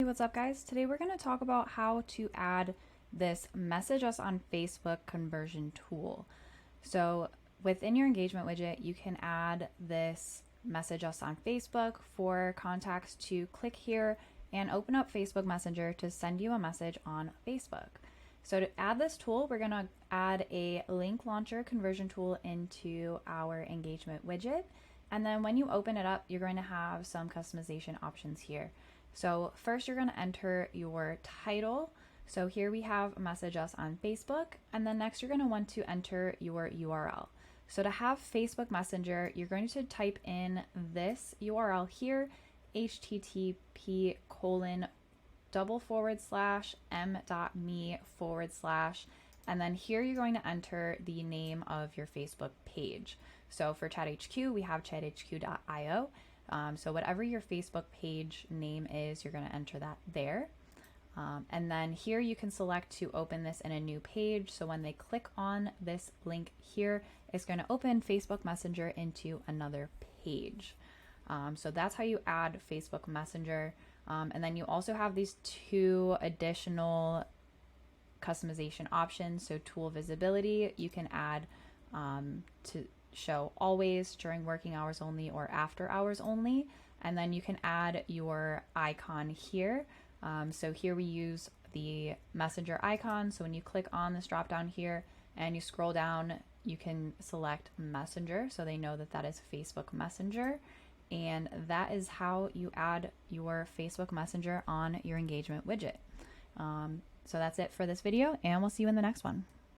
Hey, what's up guys? Today we're going to talk about how to add this message us on Facebook conversion tool. So within your engagement widget, you can add this message us on Facebook for contacts to click here and open up Facebook Messenger to send you a message on Facebook. So to add this tool, we're going to add a link launcher conversion tool into our engagement widget. And then when you open it up, you're going to have some customization options here. So first you're going to enter your title. So here we have message us on Facebook, and then next you're going to want to enter your URL. So to have Facebook Messenger, you're going to type in this URL here, http://m.me/ and then here you're going to enter the name of your Facebook page. So for ChatHQ, we have ChatHQ.io. So whatever your Facebook page name is, you're going to enter that there. And then here you can select to open this in a new page. So when they click on this link here, it's going to open Facebook Messenger into another page. So that's how you add Facebook Messenger. And then you also have these two additional customization options. So tool visibility, you can add to show always, during working hours only, or after hours only. And then you can add your icon here. So here we use the messenger icon. So when you click on this drop down here and you scroll down, you can select messenger, so they know that that is Facebook Messenger. And that is how you add your Facebook Messenger on your engagement widget. So that's it for this video, and we'll see you in the next one.